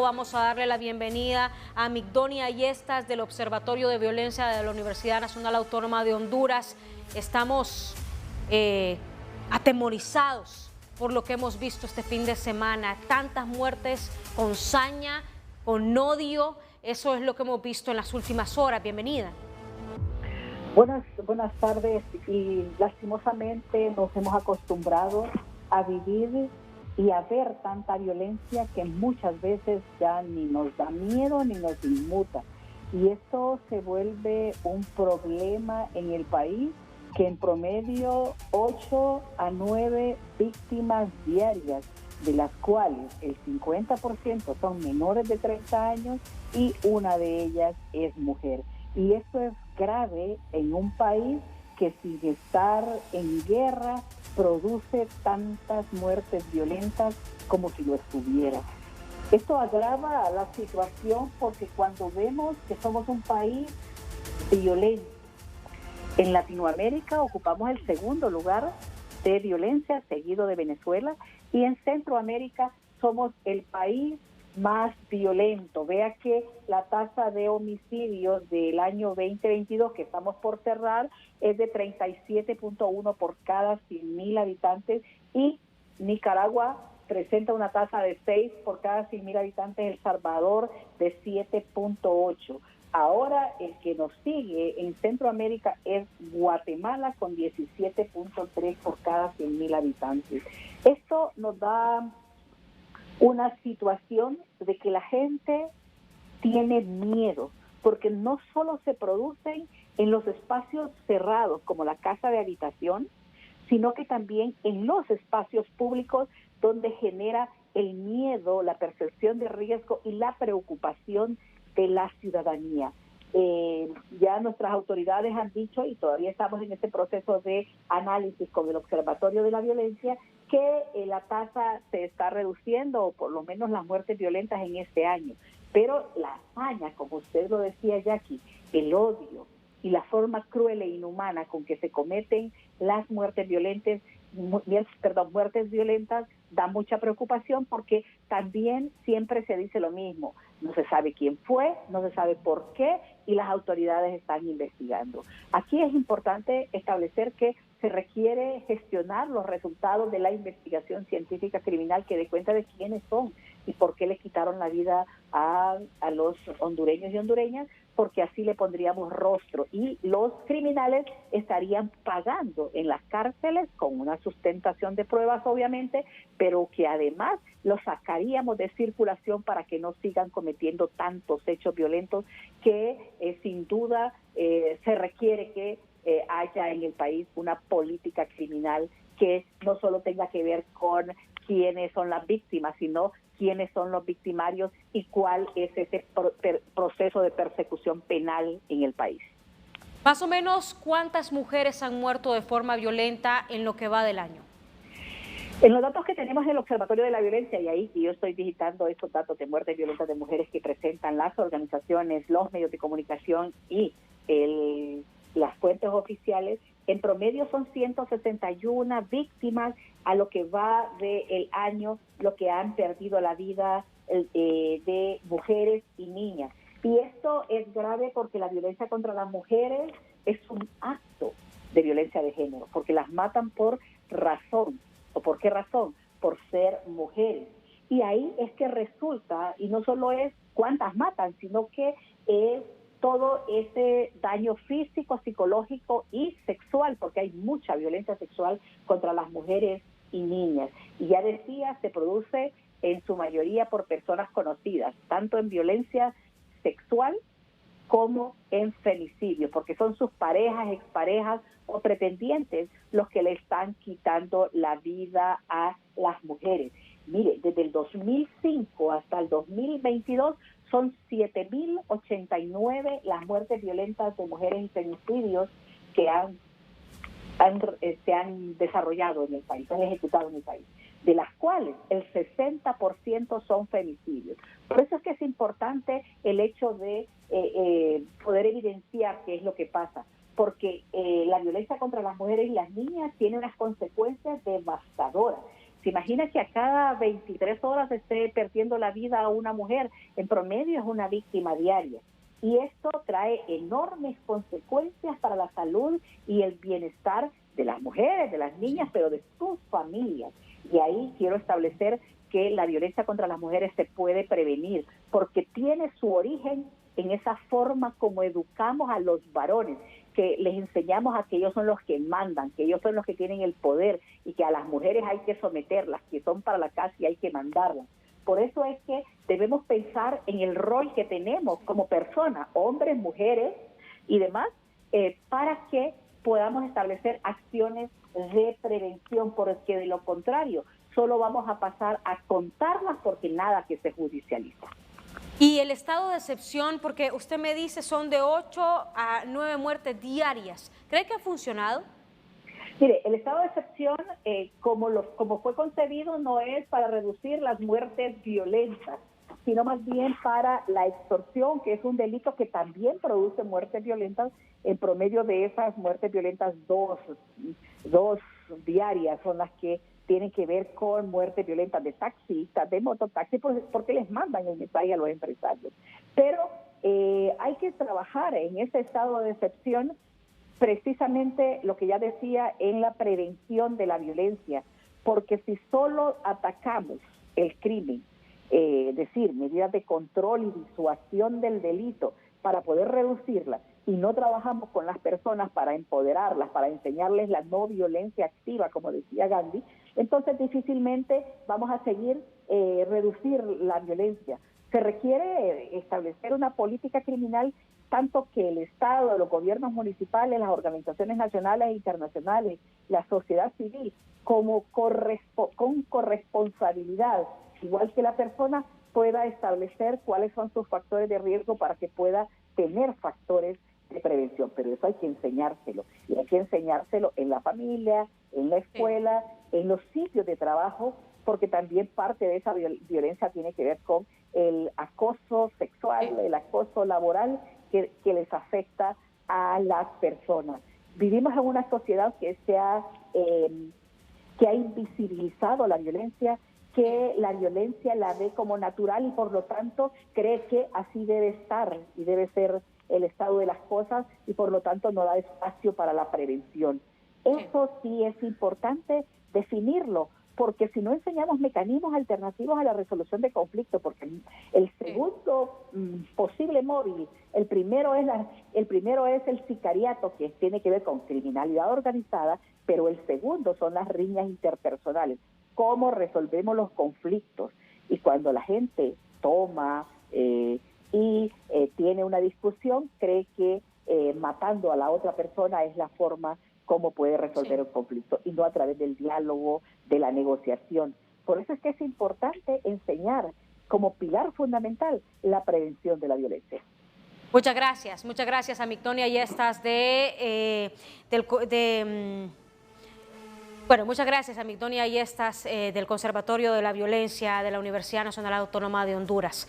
vamos a darle la bienvenida a Migdonia Ayestas del Observatorio de Violencia de la Universidad Nacional Autónoma de Honduras. Estamos atemorizados por lo que hemos visto este fin de semana. Tantas muertes con saña, con odio. Eso es lo que hemos visto en las últimas horas. Bienvenida. Buenas tardes, y lastimosamente nos hemos acostumbrado a vivir y a ver tanta violencia que muchas veces ya ni nos da miedo ni nos inmuta. Y esto se vuelve un problema en el país, que en promedio 8 a 9 víctimas diarias, de las cuales el 50% son menores de 30 años y una de ellas es mujer. Y esto es grave en un país que, sin estar en guerra, produce tantas muertes violentas como si lo estuviera. Esto agrava la situación porque cuando vemos que somos un país violento, en Latinoamérica ocupamos el segundo lugar de violencia, seguido de Venezuela, y en Centroamérica somos el país más violento. Vea que la tasa de homicidios del año 2022, que estamos por cerrar, es de 37.1 por cada 100.000 habitantes, y Nicaragua presenta una tasa de 6 por cada 100.000 habitantes, El Salvador de 7.8. Ahora el que nos sigue en Centroamérica es Guatemala, con 17.3 por cada 100.000 habitantes. Esto nos da una situación de que la gente tiene miedo, porque no solo se producen en los espacios cerrados como la casa de habitación, sino que también en los espacios públicos, donde genera el miedo, la percepción de riesgo y la preocupación de la ciudadanía. Ya nuestras autoridades han dicho, y todavía estamos en este proceso de análisis con el Observatorio de la Violencia, que la tasa se está reduciendo, o por lo menos las muertes violentas en este año. Pero la hazaña, como usted lo decía, Jackie, el odio y la forma cruel e inhumana con que se cometen las muertes violentas, da mucha preocupación, porque también siempre se dice lo mismo: no se sabe quién fue, no se sabe por qué, y las autoridades están investigando. Aquí es importante establecer que se requiere gestionar los resultados de la investigación científica criminal, que dé cuenta de quiénes son y por qué le quitaron la vida a los hondureños y hondureñas, porque así le pondríamos rostro, y los criminales estarían pagando en las cárceles con una sustentación de pruebas, obviamente, pero que además los sacaríamos de circulación para que no sigan cometiendo tantos hechos violentos que sin duda se requiere que haya en el país una política criminal que no solo tenga que ver con quiénes son las víctimas, sino quiénes son los victimarios y cuál es ese proceso de persecución penal en el país. Más o menos, ¿cuántas mujeres han muerto de forma violenta en lo que va del año? En los datos que tenemos del Observatorio de la Violencia, y ahí yo estoy digitando estos datos de muertes violentas de mujeres que presentan las organizaciones, los medios de comunicación y las fuentes oficiales, en promedio son 161 víctimas a lo que va del año, lo que han perdido la vida de mujeres y niñas. Y esto es grave porque la violencia contra las mujeres es un acto de violencia de género, porque las matan por razón. ¿O por qué razón? Por ser mujeres. Y ahí es que resulta, y no solo es cuántas matan, sino que es todo ese daño físico, psicológico y sexual, porque hay mucha violencia sexual contra las mujeres y niñas. Y ya decía, se produce en su mayoría por personas conocidas, tanto en violencia sexual como en femicidio, porque son sus parejas, exparejas o pretendientes los que le están quitando la vida a las mujeres. Mire, desde el 2005 hasta el 2022 son 7.089 las muertes violentas de mujeres y femicidios que se han desarrollado en el país, se han ejecutado en el país, de las cuales el 60% son femicidios. Por eso es que es importante el hecho de poder evidenciar qué es lo que pasa, porque la violencia contra las mujeres y las niñas tiene unas consecuencias devastadoras. ¿Se imagina que a cada 23 horas esté perdiendo la vida a una mujer? En promedio es una víctima diaria. Y esto trae enormes consecuencias para la salud y el bienestar de las mujeres, de las niñas, pero de sus familias. Y ahí quiero establecer que la violencia contra las mujeres se puede prevenir, porque tiene su origen en esa forma como educamos a los varones, que les enseñamos a que ellos son los que mandan, que ellos son los que tienen el poder y que a las mujeres hay que someterlas, que son para la casa y hay que mandarlas. Por eso es que debemos pensar en el rol que tenemos como personas, hombres, mujeres y demás, para que podamos establecer acciones de prevención, porque de lo contrario solo vamos a pasar a contarlas porque nada que se judicializa. Y el estado de excepción, porque usted me dice son de 8 a 9 muertes diarias, ¿cree que ha funcionado? Mire, el estado de excepción, como fue concebido, no es para reducir las muertes violentas, sino más bien para la extorsión, que es un delito que también produce muertes violentas. En promedio de esas muertes violentas, dos diarias son las que tienen que ver con muertes violentas de taxistas, de mototaxis, porque les mandan el mensaje a los empresarios. Pero hay que trabajar en ese estado de excepción, precisamente lo que ya decía, en la prevención de la violencia, porque si solo atacamos el crimen, es decir, medidas de control y disuasión del delito para poder reducirla, y no trabajamos con las personas para empoderarlas, para enseñarles la no violencia activa, como decía Gandhi, entonces difícilmente vamos a seguir reducir la violencia. Se requiere establecer una política criminal, tanto que el Estado, los gobiernos municipales, las organizaciones nacionales e internacionales, la sociedad civil, como con corresponsabilidad, igual que la persona, pueda establecer cuáles son sus factores de riesgo para que pueda tener factores de prevención. Pero eso hay que enseñárselo, y hay que enseñárselo en la familia, en la escuela, en los sitios de trabajo, porque también parte de esa violencia tiene que ver con el acoso sexual, el acoso laboral que les afecta a las personas. Vivimos en una sociedad que ha invisibilizado la violencia, que la violencia la ve como natural y por lo tanto cree que así debe estar y debe ser el estado de las cosas, y por lo tanto no da espacio para la prevención. Eso sí es importante definirlo, porque si no enseñamos mecanismos alternativos a la resolución de conflictos, porque el segundo posible móvil, el primero es el sicariato, que tiene que ver con criminalidad organizada, pero el segundo son las riñas interpersonales, cómo resolvemos los conflictos. Y cuando la gente toma y tiene una discusión, cree que matando a la otra persona es la forma cómo puede resolver un conflicto, y no a través del diálogo, de la negociación. Por eso es que es importante enseñar como pilar fundamental la prevención de la violencia. Muchas gracias a Migdonia Yestas muchas gracias a Migdonia Yestas del Conservatorio de la Violencia de la Universidad Nacional Autónoma de Honduras.